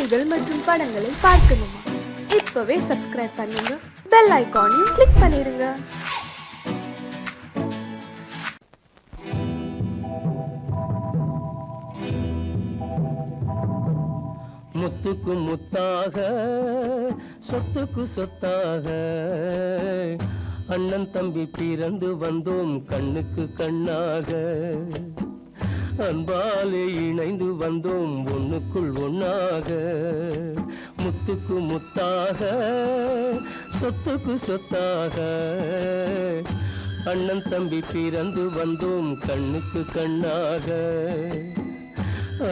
பாடல்கள் மற்றும் படங்களை பார்க்கணுமா? இப்பவே சப்ஸ்கிரைப் பண்ணுங்க, பெல் ஐகானையும் கிளிக் பண்ணிருங்க. முத்துக்கு முத்தாக சொத்துக்கு சொத்தாக அண்ணன் தம்பி பிறந்து வந்தோம் கண்ணுக்கு கண்ணாக. அன்பாலே இணைந்து வந்தோம் ஒண்ணுக்குள் ஒண்ணாக. முத்துக்கு முத்தாக சொத்துக்கு சொத்தாக அண்ணன் தம்பி பிறந்து வந்தோம் கண்ணுக்கு கண்ணாக.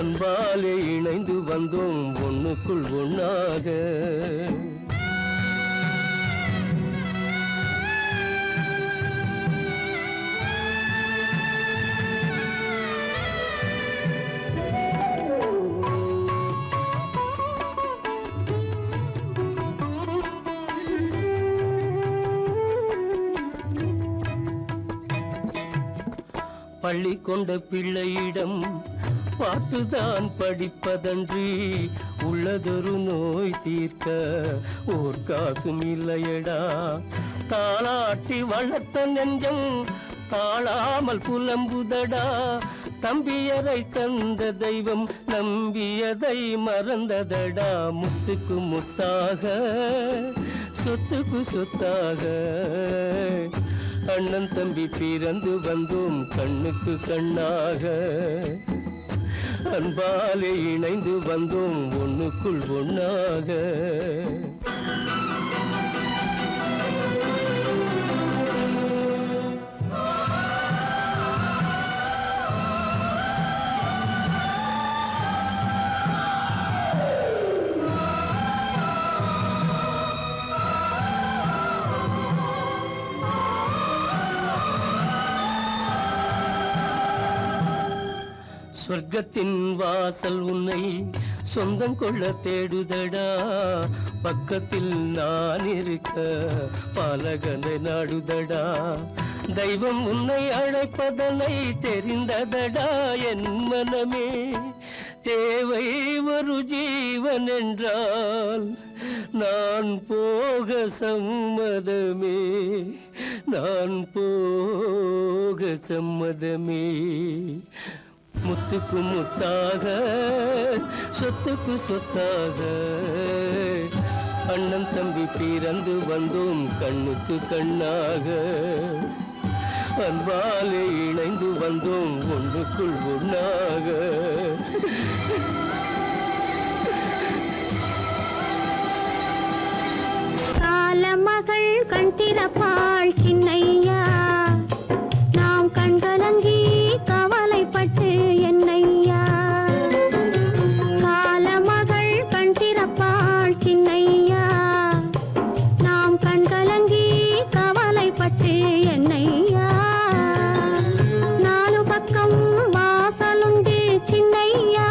அன்பாலே இணைந்து வந்தோம் ஒண்ணுக்குள் ஒண்ணாக. பள்ளி கொண்ட பிள்ளையிடம் பாட்டுதான் படிப்பதன்றி உள்ளதொரு நோய் தீர்க்க ஓர் காசும் இல்லையடா. தாளாட்டி வளர்த்த நெஞ்சம் தாழாமல் புலம்புதடா. தம்பியரை தந்த தெய்வம் நம்பியதை மறந்ததடா. முத்துக்கு முத்தாக சொத்துக்கு சொத்தாக அண்ணன் தம்பி பிறந்து வந்தோம் கண்ணுக்கு கண்ணாக. அன்பாலே இணைந்து வந்தோம் ஒண்ணுக்குள் ஒண்ணாக. சொர்க்கத்தின் வாசல் உன்னை சொந்தம் கொள்ள தேடுதடா. பக்கத்தில் நான் இருக்க பாலகனை நாடுதடா. தெய்வம் உன்னை அழைப்பதனை தெரிந்ததடா என் மனமே. தேவை ஒரு ஜீவன் என்றால் நான் போக சம்மதமே. நான் போக சம்மதமே. முத்துக்கு முத்தாக சொத்துக்கு சொத்தாக அண்ணன் தம்பி பிறந்து வந்தோம் கண்ணுக்கு கண்ணாக. அன்பாலே இணைந்து வந்தோம் ஒன்றுக்குள் ஒண்ணாக. காலமகள் கண் திறப்பாள் சின்னையா, நாம் கண்கலங்கி கவலைப்பட்டு என்னையா. காலமகள் கண் திறப்பாள் சின்னையா, நாம் கண்கலங்கி கவலைப்பட்டு என்னையா. நாலு பக்கம் வாசலுண்டு சின்னையா,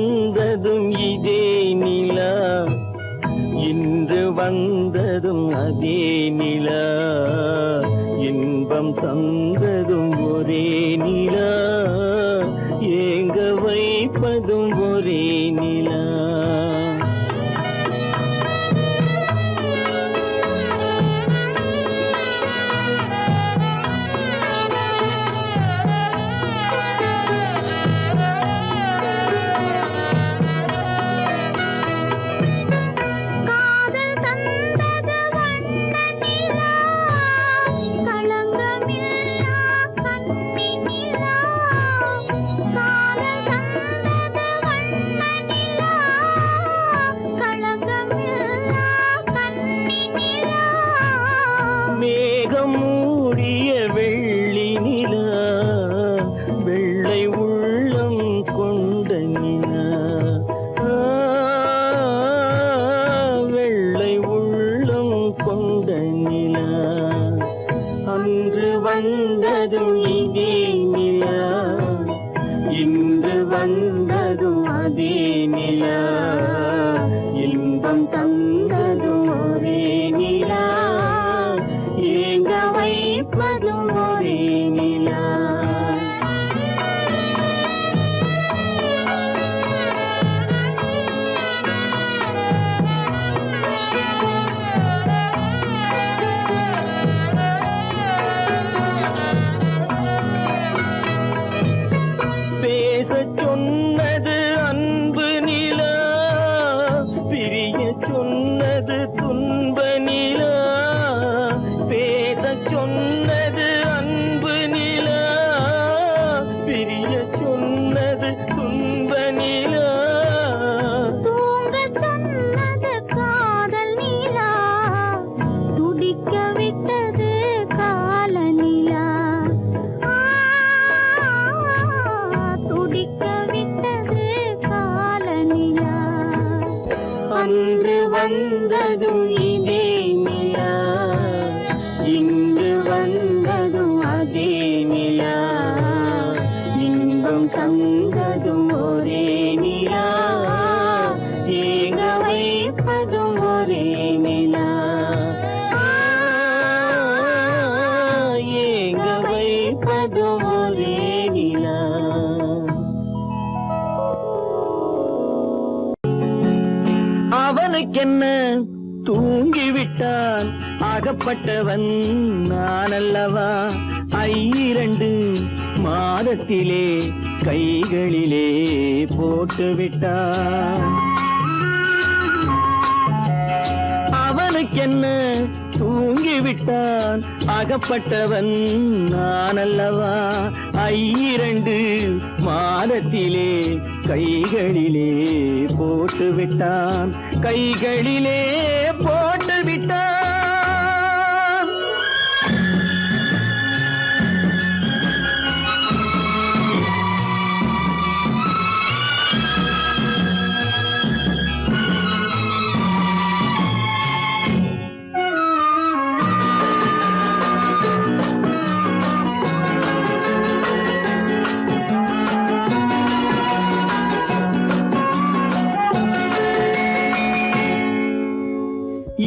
வந்ததும் இதே நிலா, இன்று வந்ததும் அதே நிலா, இன்பம் தந்ததும் ஒரே நிலா, ஏங்க வைப்பதும் ஒரே நிலா. காதல் தந்தது வண்ண நிலா, களங்கமில்லா கன்னி நிலா. காதல் தந்தது வண்ண நிலா, களங்கமில்லா கன்னி நிலா. மேகம் மூடிய வெள்ளி நிலா, வெள்ளை உள்ளம் கொண்ட நிலா, வெள்ளை உள்ளம் கொண்ட நிலா. அன்று வந்ததும் இதே நிலா, இன்று வந்ததும் அதே நிலா, இன்பம் தந்ததும் ஒரே நிலா, ஏங்க வைப்பதும் ஒரே நிலா. பேசச் சொன்னது அன்பு நிலா, பிரிய சொன்னது துன்ப நிலா. பேசச் சொன்னது அன்பு நிலா, பிரிய சொன்னது துன்ப நிலா. தூங்கச் சொன்னது காதல் நிலா, துடிக்க விட்டது கால நிலா. துடிக்க விட்டது கால நிலா. அன்று வந்ததும் இதே நிலா, இன்று வந்ததும் அதே நிலா, இன்பம் தந்ததும் ஒரே நிலா, ஏங்க வைப்பதும் ஒரே நிலா, ஏங்க வைப்பதும் ஒரே நிலா. அவனுக்கென்ன தூங்கிவிட்டான், அகப்பட்டவன் நான் அல்லவா. 2 மாதத்திலே கைகளிலே போட்டு விட்டான். அவனுக்கென்ன தூங்கிவிட்டான், அகப்பட்டவன் நான் அல்லவா. 2 மாதத்திலே கைகளிலே போட்டு விட்டான், கைகளிலே போட்டு விட்டான்.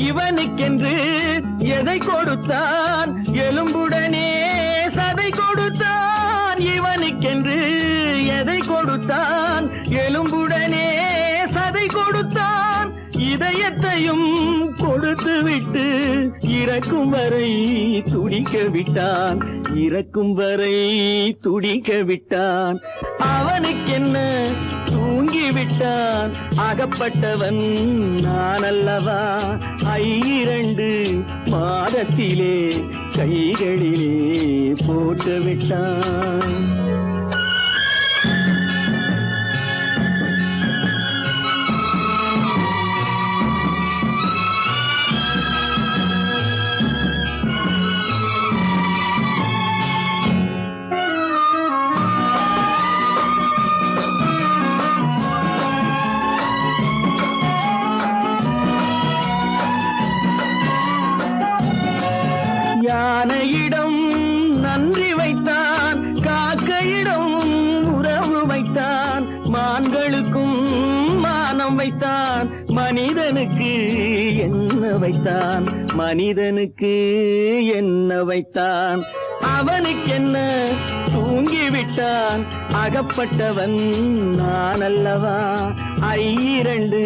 இவனுக்கென்று எதை கொடுத்தான், எலும்புடனே சதை கொடுத்தான். இவனுக்கென்று எதை கொடுத்தான், எலும்புடனே சதை கொடுத்தான். இதயத்தையும் கொடுத்து விட்டு இறக்கும் வரை துடிக்க விட்டான், இறக்கும் வரை துடிக்க விட்டான். அவனுக்கென்ன தூங்கிவிட்டான், அகப்பட்டவன் நான் அல்லவா. 2 மாதத்திலே கைகளிலே போட்டு விட்டான். யானையிடம் நன்றி வைத்தான், காக்கையிடம் எல்லாம் வைத்தான் மனிதனுக்கு என்ன வைத்தான், மனிதனுக்கு என்ன வைத்தான். அவனுக்கென்ன தூங்கிவிட்டான், அகப்பட்டவன் நான் அல்லவா. 2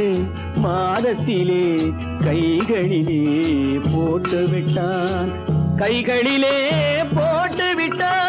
மாதத்திலே கைகளிலே போட்டு விட்டான், கைகளிலே போட்டு விட்டான்.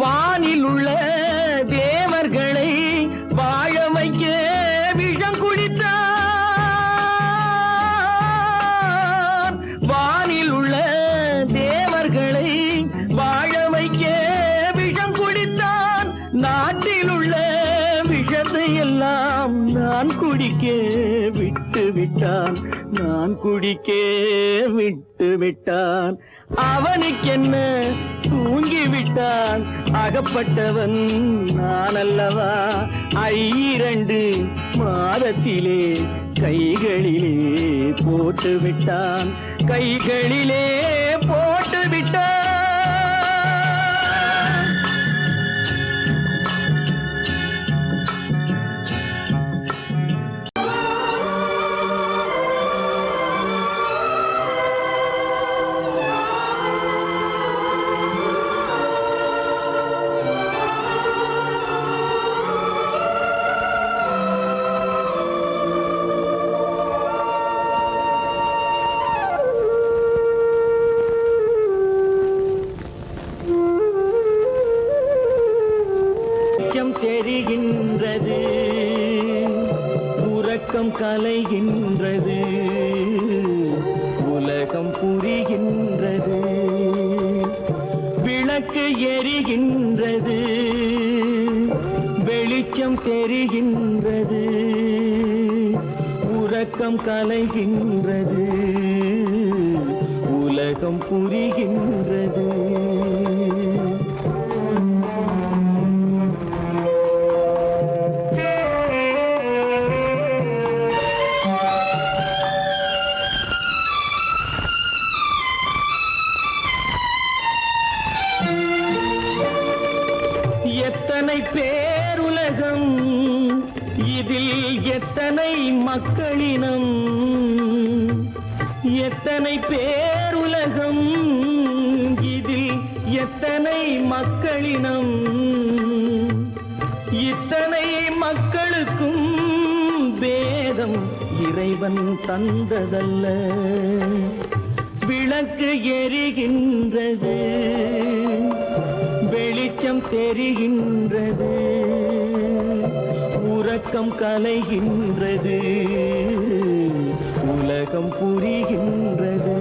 வானில் உள்ள தேவர்களை வாழ வைக்க விஷம் குடித்தான். வானில் உள்ள தேவர்களை வாழ வைக்க விஷம் குடித்தான். நாட்டில் உள்ள விஷத்தை எல்லாம் நான் குடிக்க விட்டு விட்டான், நான் குடிக்க விட்டு விட்டான். அவனுக்கென்ன தூங்கிவிட்டான், அகப்பட்டவன் நான் அல்லவா. 2 மாதத்திலே கைகளிலே போட்டு விட்டான், கைகளிலே போட்டு விட்டான். தெரிகின்றது, உறக்கம் கலைகின்றது, உலகம் புரிகின்றது. விளக்கு எரிகின்றது, வெளிச்சம் தெரிகின்றது, உறக்கம் கலைகின்றது, உலகம் புரிகின்றது. எத்தனை பேருலகம், இதில் எத்தனை மக்களினம். எத்தனை பேருலகம், இதில் எத்தனை மக்களினம். இத்தனை மக்களுக்கும் வேதம் இறைவன் தந்ததல்ல. விளக்கு எரிகின்றது, வெளிச்சம் தெரிகின்றது, உறக்கம் கலைகின்றது, உலகம் புரிகின்றது.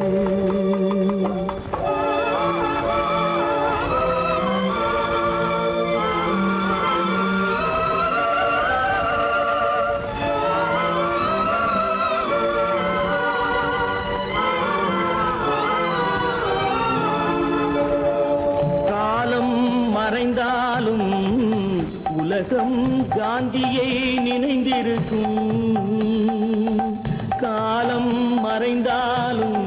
மறைந்தாலும் உலகம் காந்தியை நினைந்திருக்கும். காலம் மறைந்தாலும்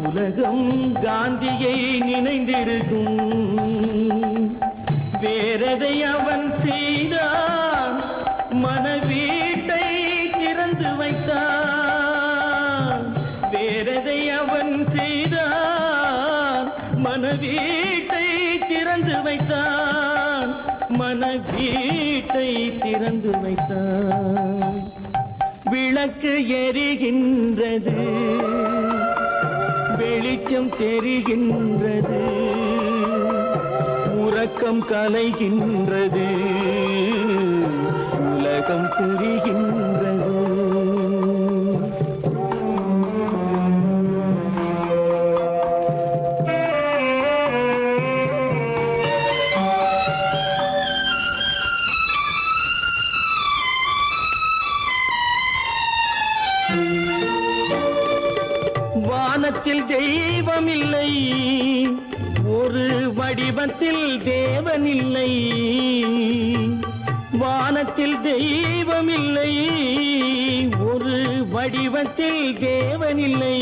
உலகம் காந்தியை நினைந்திருக்கும். வேறதை அவன் செய்தான், மனவீட்டை திறந்து வைத்தான். வேறதை அவன் செய்தான், மனவீட்டை திறந்து வைத்தான், மனவீட்டை திறந்து வைத்தான். விளக்கு எரிகின்றது, வெளிச்சம் தெரிகின்றது, உறக்கம் கலைகின்றது, உலகம் புரிகின்றது. வானத்தில் தெய்வம் இல்லை, ஒரு வடிவத்தில் தேவன் இல்லை. வானத்தில் தெய்வம் இல்லை, ஒரு வடிவத்தில் தேவன் இல்லை.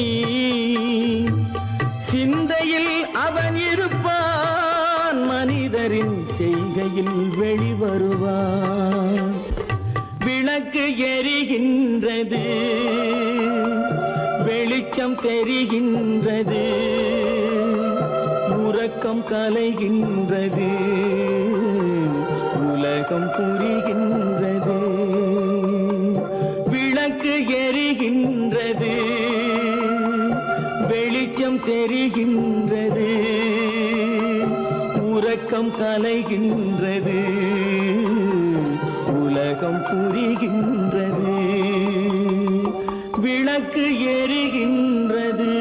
சிந்தையில் அவன் இருப்பான், மனிதரின் செய்கையில் வெளிவருவான். விளக்கு எரிகின்றது, வெளிச்சம் தெரிகின்றது, உறக்கம் கலைகின்றது, உலகம் புரிகின்றது. விளக்கு எரிகின்றது, வெளிச்சம் தெரிகின்றது, உறக்கம் கலைகின்றது, உலகம் புரிகின்றது. விளக்கு எரிகின்றது.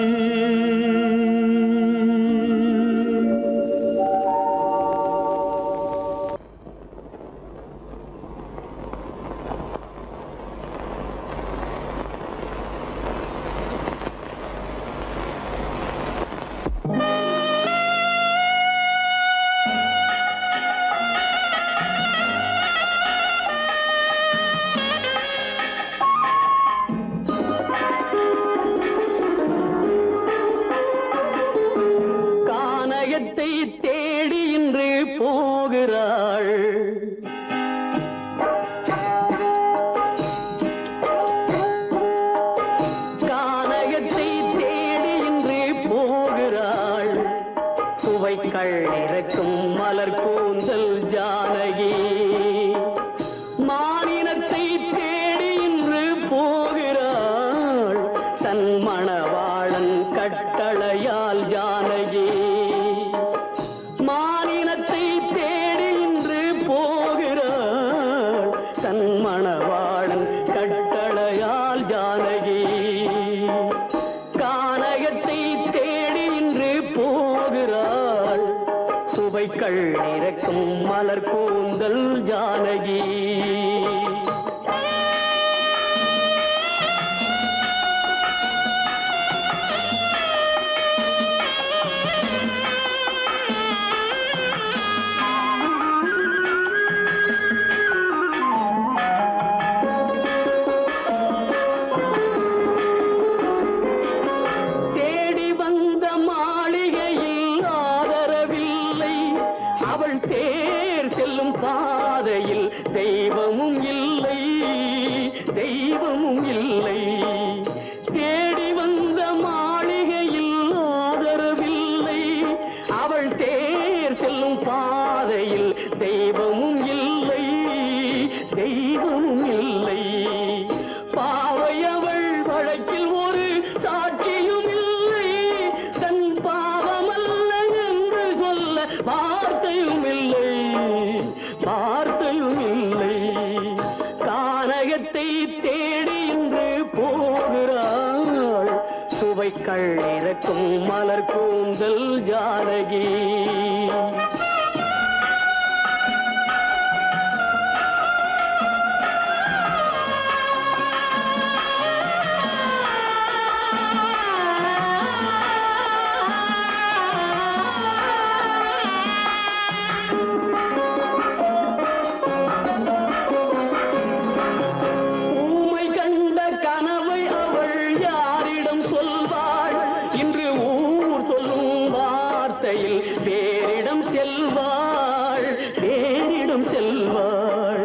தேடி இன்று போகிறாள். கானகத்தை தேடி இன்று போகிறாள். சுவைக்கள் இறக்கும் மலர் கூந்தல் ஜானகி. மானினத்தை தேடி இன்று போகிறாள். தன் மணவாளன் கட்டளையால் ஜானகி. மானினத்தை தேடி இன்று போகிறாள். தன் மணவாளன் கட்டளையால் ஜானகி. கானகத்தை தேடி இன்று போகிறாள். சுவைக்கள் இறக்கும் மலர் கூந்தல் ஜானகி. தேர் செல்லும் பாதையில் தெய்வமும் இல்லை, தெய்வமும் இல்லை. தேடி வந்த மாளிகையில் ஆதரவில்லை. அவள் தேர் செல்லும் பாதையில் தெய்வமும் இல்லை, தெய்வமும் இல்லை. பாவை அவள் வழக்கில் ஒரு சாட்சியும் இல்லை. தன் பாவமல்ல என்று சொல்ல வார்த்தையும் இல்லை, வார்த்தையும் இல்லை. கானகத்தை தேடி இன்று போகிறாள். சுவைக்கள் இறக்கும் மலர் கூந்தல் ஜானகி. தேரிடம் செல்வாள், தேரிடம் செல்வாள்.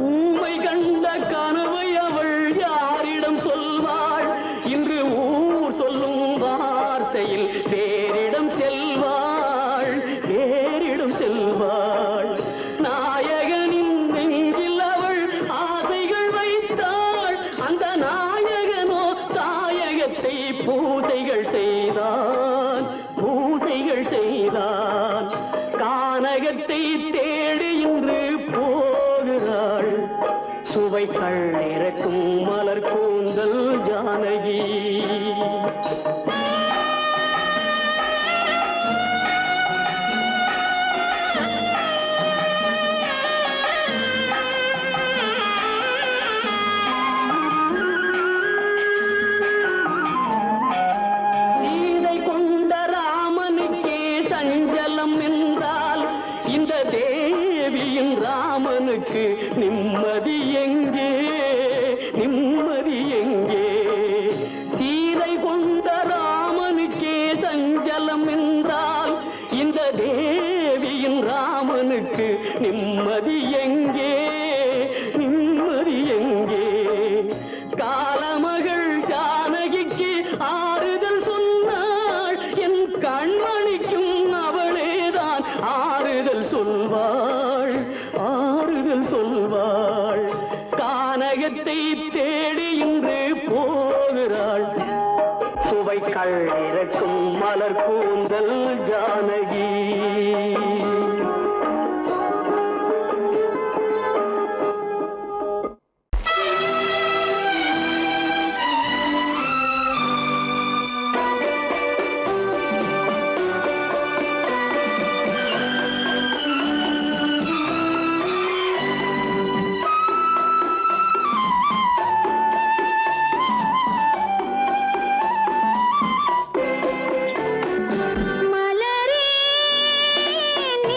ஊமை கண்ட கனவை அவள் யாரிடம் சொல்வாள்? இன்று ஊர் சொல்லும் வார்த்தையில் தேரிடம் செல்வாள், தேரிடம் செல்வாள். நாயகனின் நெஞ்சில் அவள் ஆசைகள் வைத்தாள். அந்த நாயகனோ தாயகத்தை பூசைகள் செய்தான், பூசைகள் செய்தான். கானகத்தை தேடி இன்று போகிறாள். சுவைக்கள் இறக்கும் மலர் கூந்தல் ஜானகி. சுவைக்கள் இறக்கும் மலர் கூந்தல் ஜானகி. மலரே நீ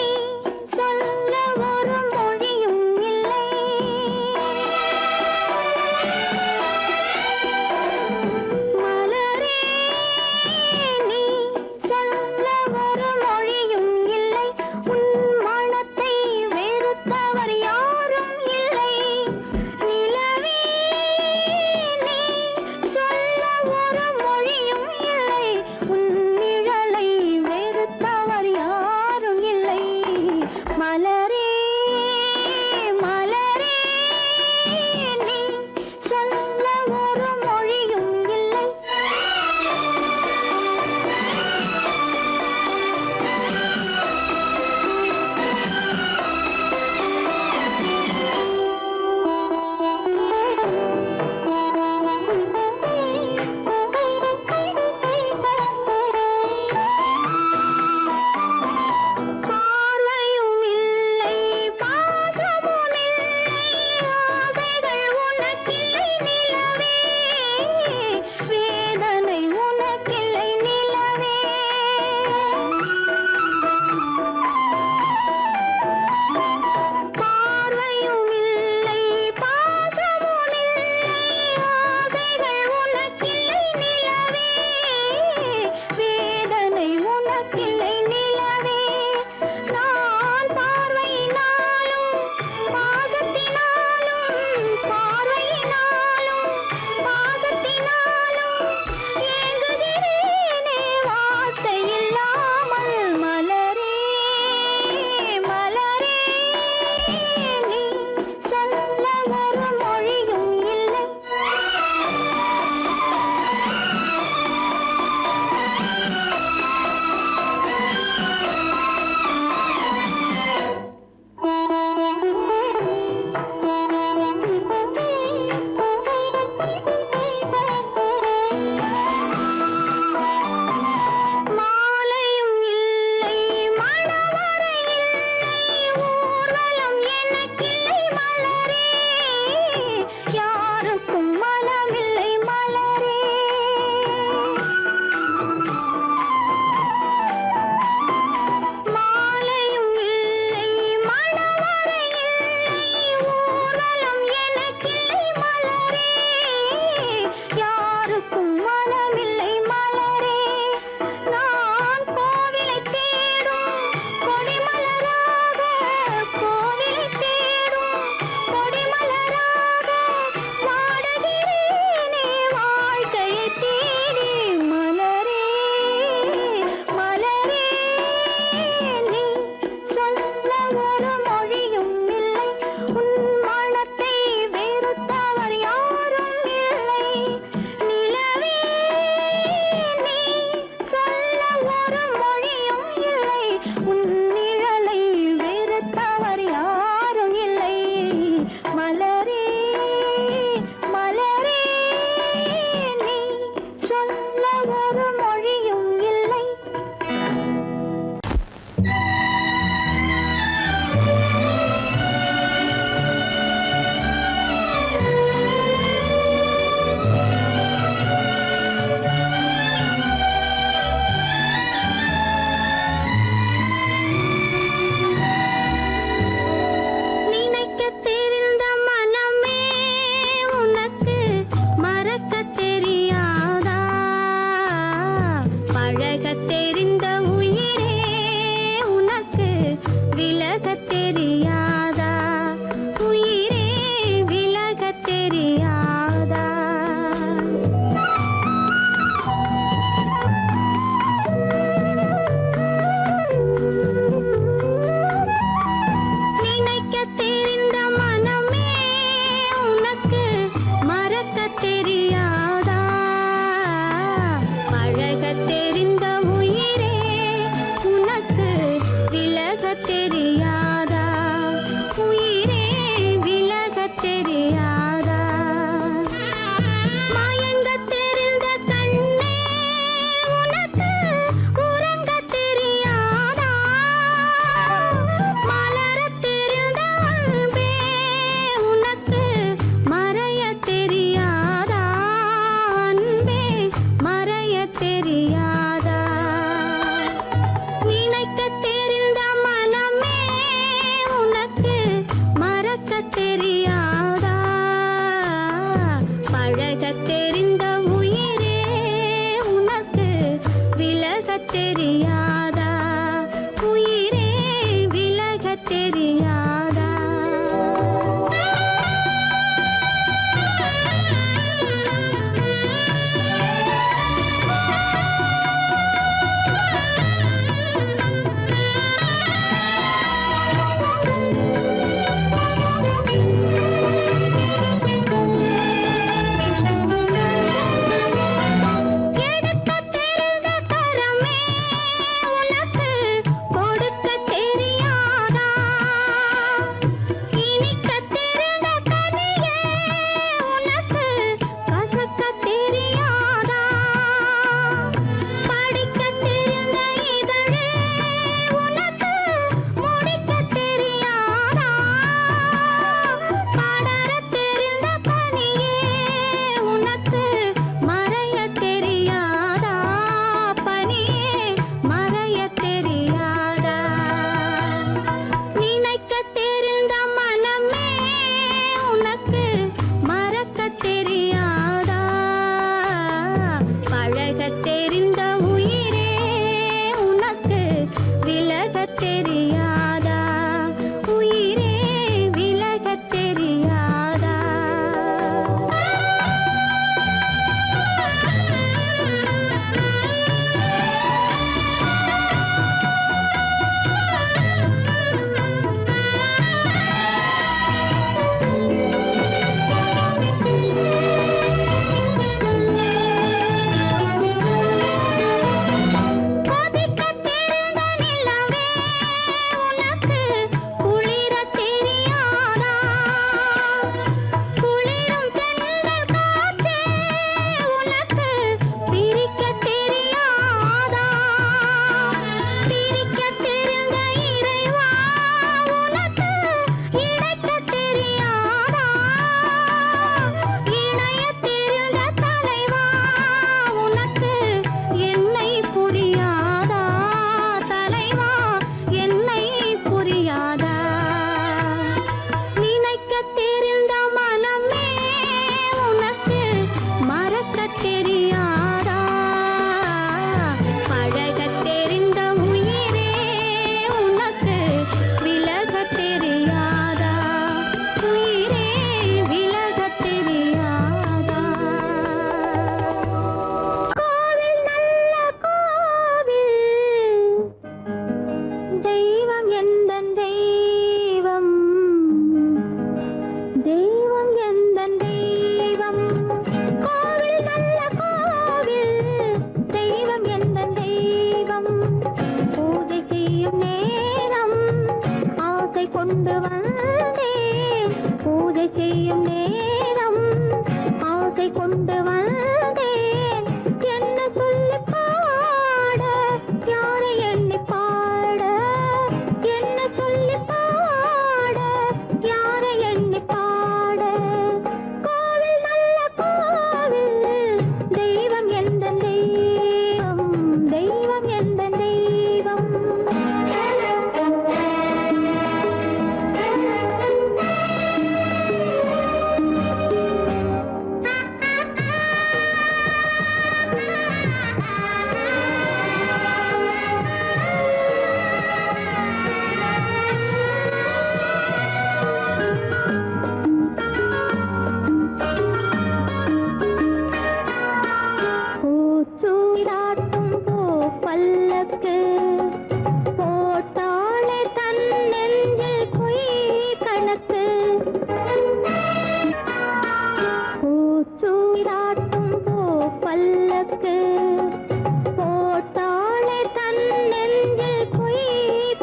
போட்டாளே தன் நெஞ்சில் பொய்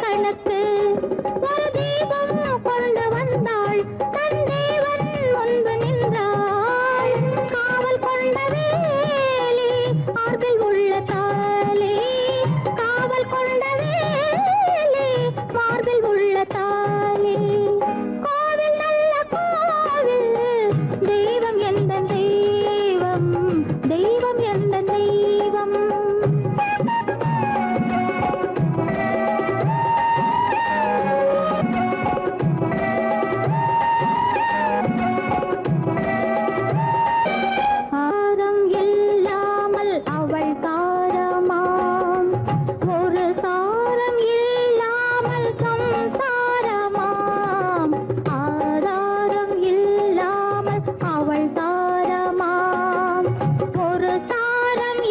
கணக்கு ஒரு தீபம் கொண்டு வந்தாள் தன் தேவன் முன்பு நின்றாள் காவல் கொண்ட வேலி மார்பில் உள்ள தாலி காவல் கொண்ட வேலி மார்பில் உள்ள தாலி கோவில் நல்ல கோவில் தெய்வம் எந்த தெய்வம் தெய்வம் எந்த தெய்வம் ஆரம் இல்லாமல் அவள் தாரமாம் ஒரு சாரம் இல்லாமல் சம்சாரமாம் ஆதாரம் இல்லாமல் அவள் தாரமாம் ஒரு சாரம்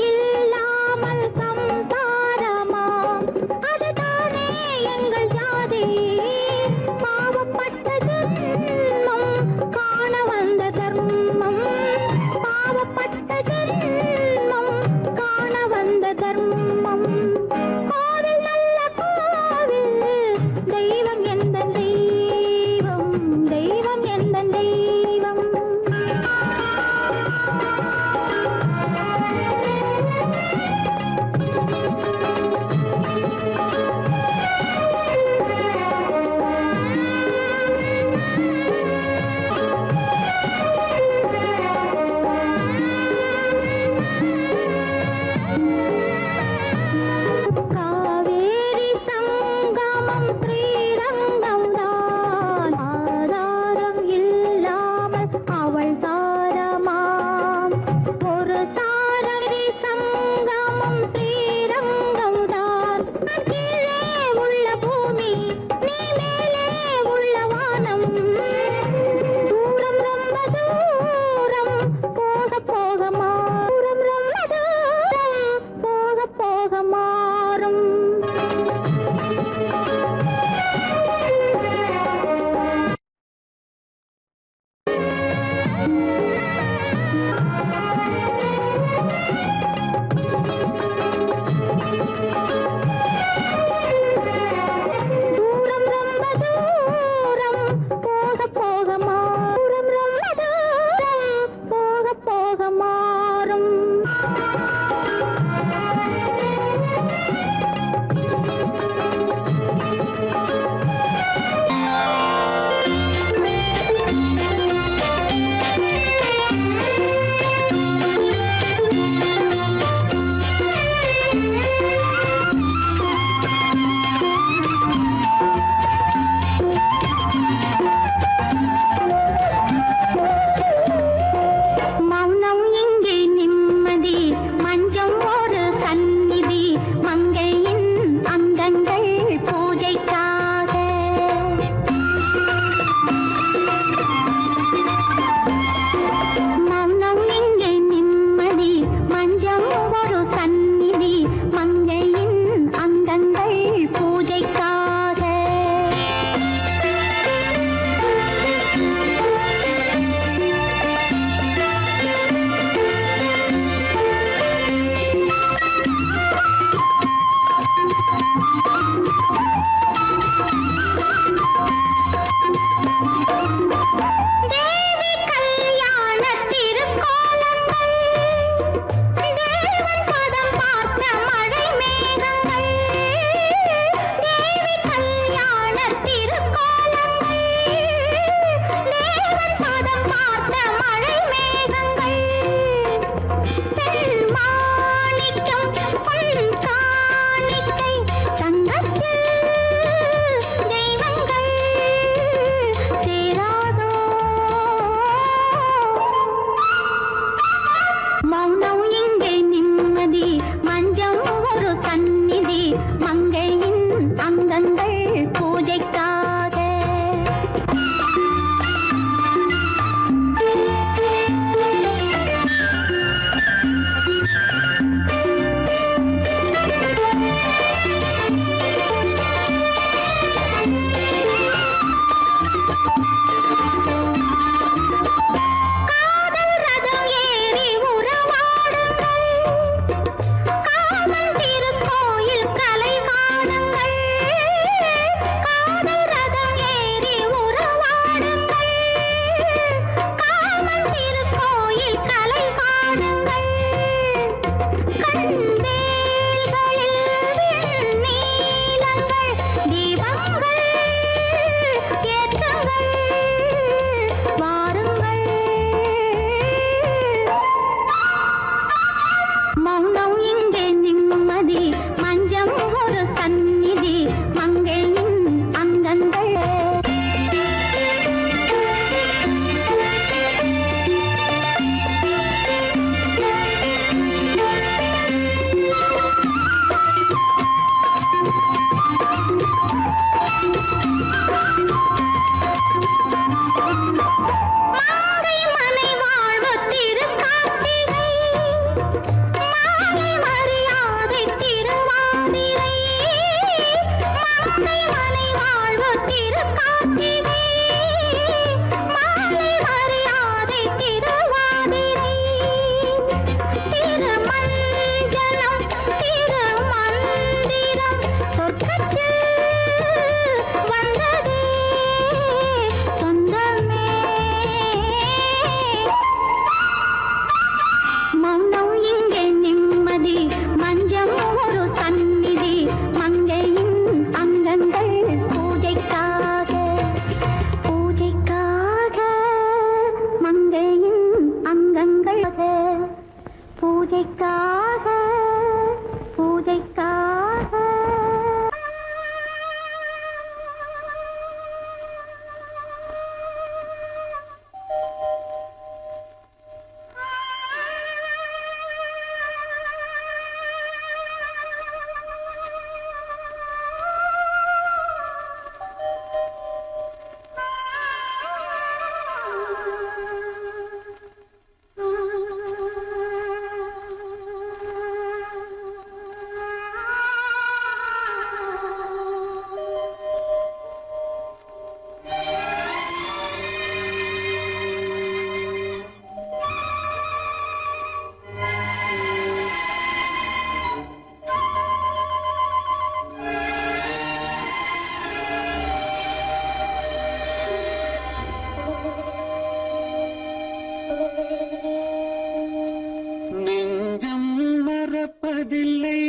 மறப்பதில்லை,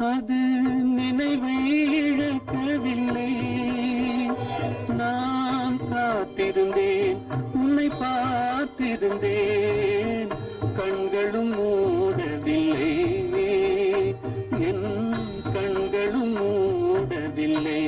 அது நினைவை இழக்கவில்லை. நான் காத்திருந்தேன், உன்னை பார்த்திருந்தேன், கண்களும் மூடவில்லை, என் கண்களும் மூடவில்லை.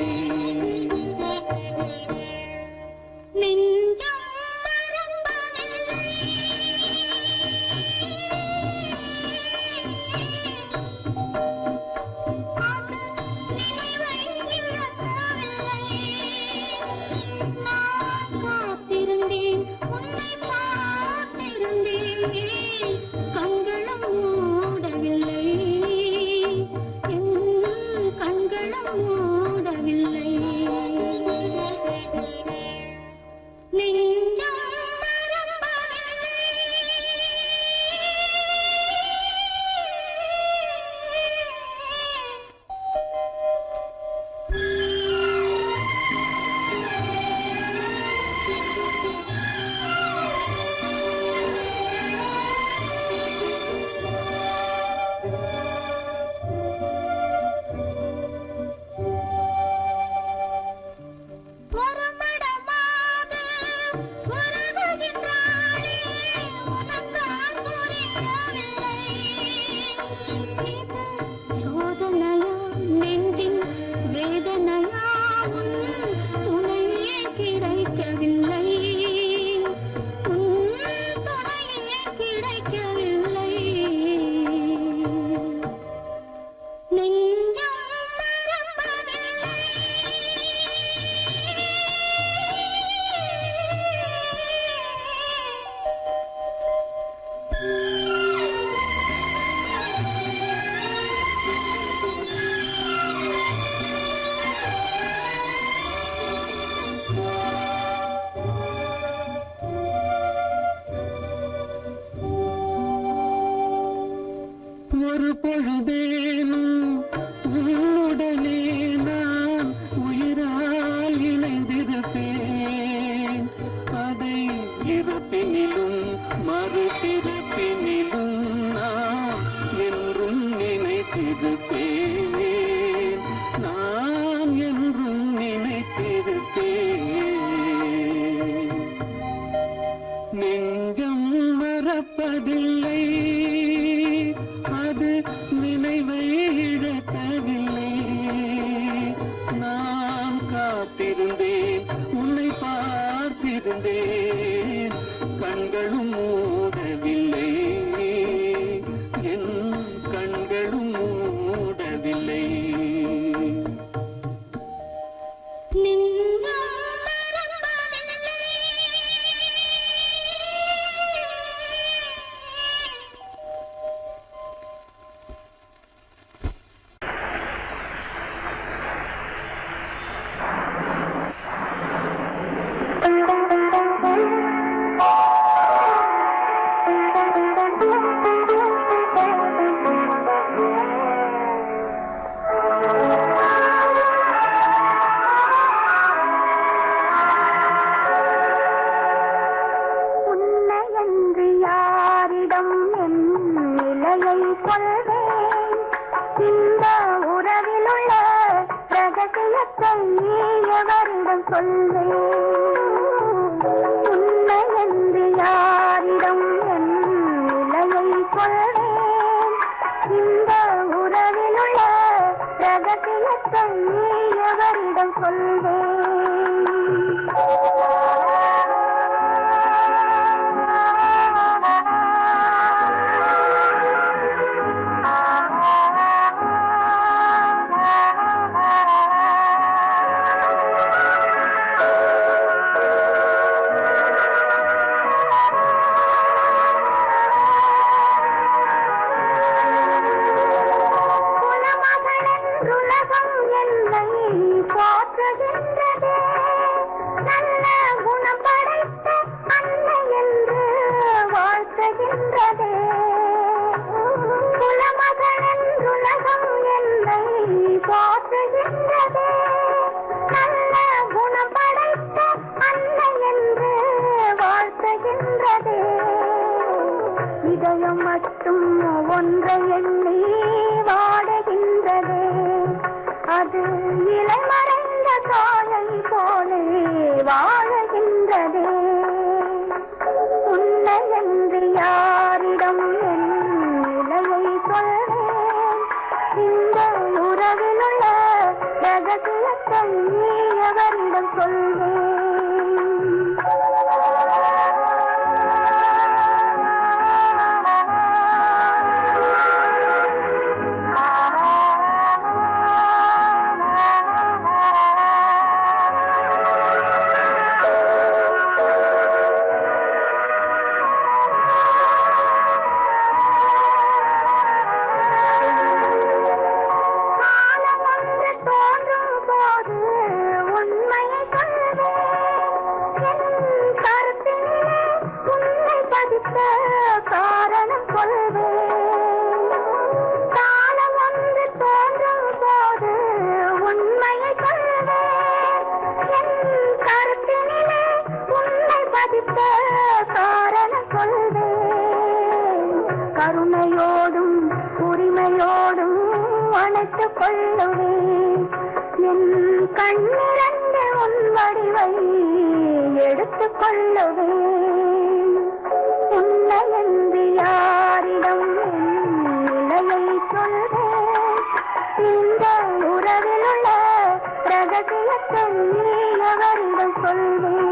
ஒரு பொழுதேனும் உன்னுடனே நான் உயிரால் இணைந்திருப்பேன். அதை இறப்பினிலும் மறுபிறப்பினிலும் நான் என்றும் நினைத்திருப்பேன். நான் என்றும் நினைத்திருப்பேன். நெஞ்சம் மறப்பதில்லை, அது நினைவை இழக்கவில்லை. நான் காத்திருந்தேன், உன்னை பார்த்திருந்தேன், கண்களும் மூடவில்லை, என் கண்களும் மூடவில்லை. நல்ல குணம் படைத்த அன்னை என்று வாழ்த்துகின்ற இதயம் மட்டும் ஒன்றை எண்ணி வாடுகின்றதே. அது இலை மறைந்த காயை போலே வாழுகின்றதே. உன்னை என்று யாரிடம் என் நிலையை சொல்வேன்? இந்த உறவில் உள்ள ரகசியத்தை எவரிடம் சொல்வேன்? காரணம் சொல்வேன். காலம் ஒன்று தோன்றும் போது உண்மையை சொல்வேன். என் கருத்தினிலே உன்னை பதித்த காரணம் சொல்வேன். கருணையோடும் உரிமையோடும் அணைத்துக் கொள்ளுவேன். என் கண்ணிரண்டு உன் வடிவை எடுத்துக் கொள்ளுவேன். உன்னை என்று யாரிடம் நிலையை சொல்வேன்? இந்த உறவில் உள்ள ரகசியத்தை எவரிடம் சொல்வேன்?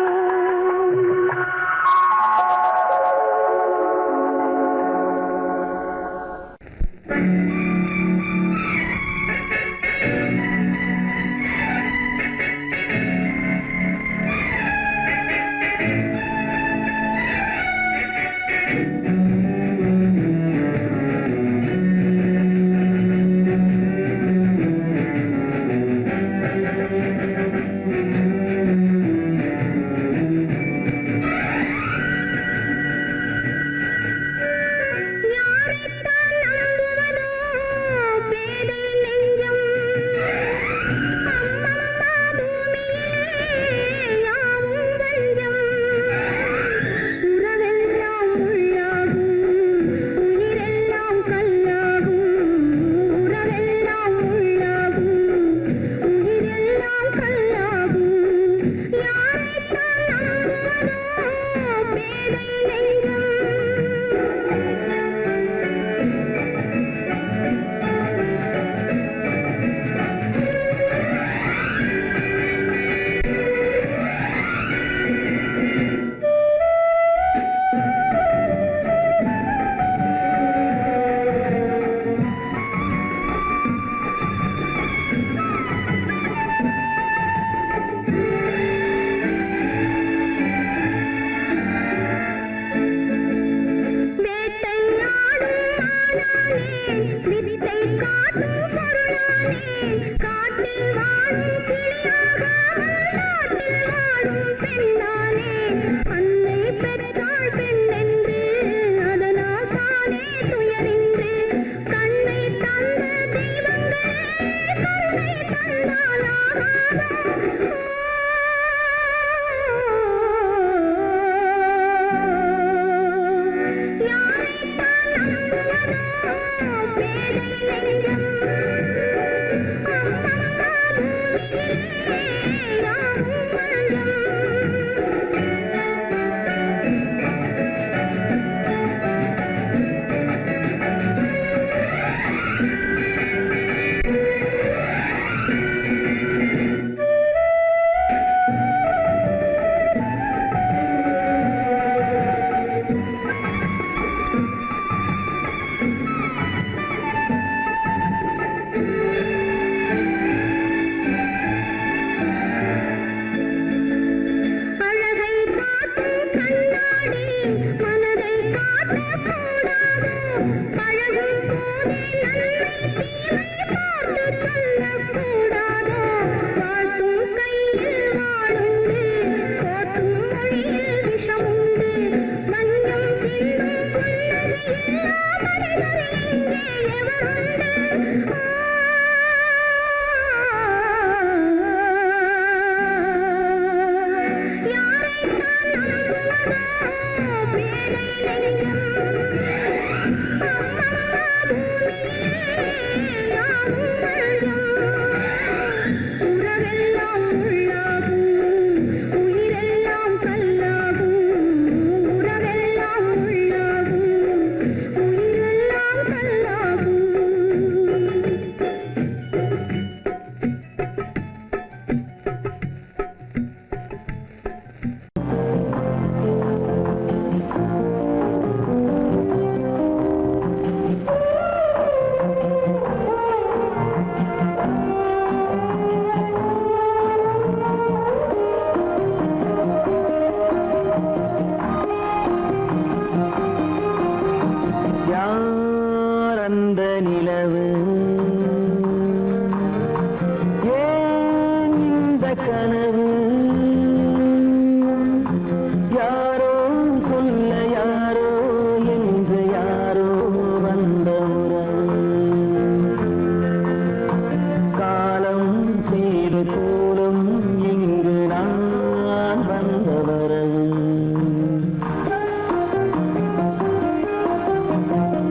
Yeah.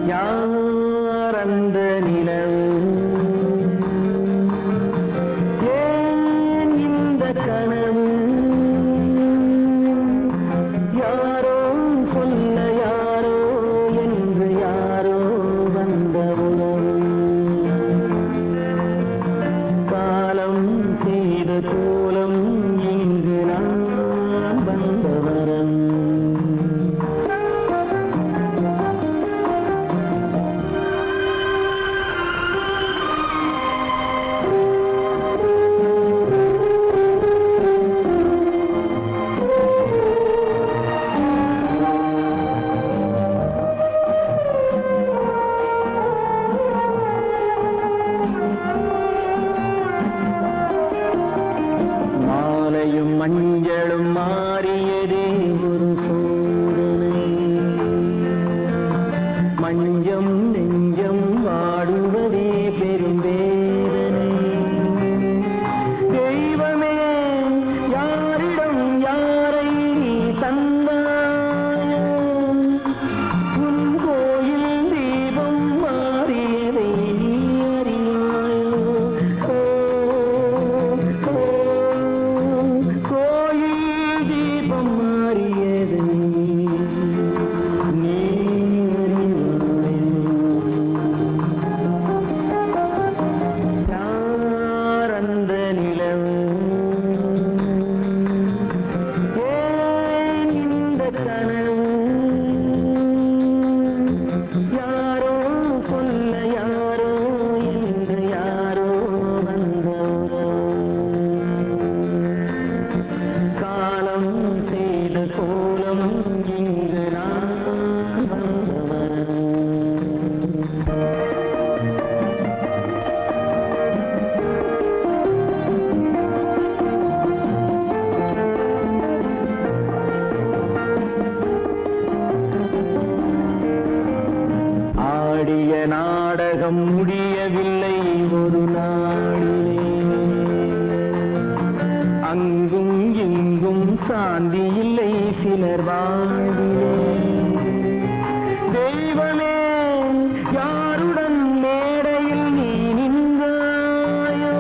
யார் அந்த நிலவு ஏன் இந்த கனவு யாரோ சொல்ல யாரோ என்று யாரோ வந்த உணவு காலம் செய்த கோலம் இங்கு நான் வந்த வரம் மாலையும் மஞ்சளும் மாறியதே ஒரு சோதனை மஞ்சம் நெஞ்சம் வாடுவதே பெரும் வேதனை தெய்வமே யாரிடம் யாரை நீ தந்தாயோ உன் கோயில் தீபம் மாறியதை நீ அறியாயோ கோயில் தீபம் மாறியதை நீ யார் அந்த நிலவு ஏன் இந்த கனவு யாரோ சொல்ல யாரோ என்று யாரோ வந்த காலம் செய்த கோலம் இங்கு நான் வந்தவன் ஆடிய நாடகம் முடியவில்லை ஒரு நாளிலே அங்கும் இங்கும் சாந்தி இல்லை சிலர் வாழ்விலே தெய்வமே யாருடன் மேடையில் நீ நின்றாயோ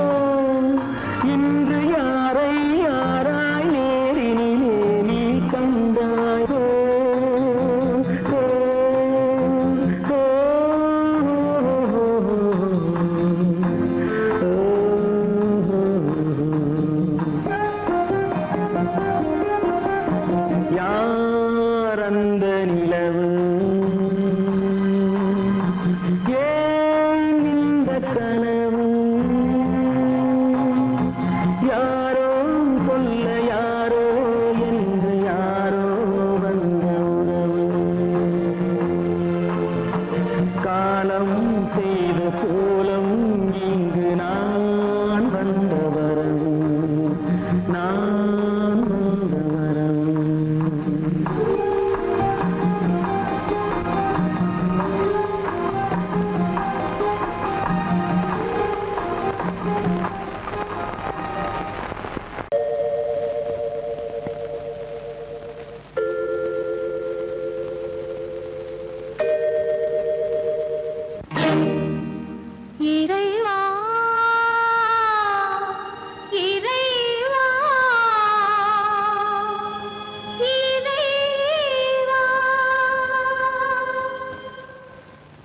இன்று யாரை யாராய் நேரினிலே நீ கண்டாயோ யார் அந்த நிலவு ஏன் இந்த கனவு யாரோ சொல்ல யாரோ என்று யாரோ வந்த உறவு காலம் செய்த கோலம் இங்கு நான் வந்த வரம் நான் வந்த வரம் இறைவா இறைவா இறைவா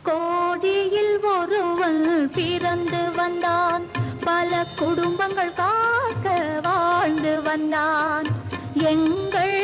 கோடியில் ஒருவன் பிறந்து வந்தான் பல குடும்பங்கள் காக்க வாழ்ந்து வந்தான் எங்கள்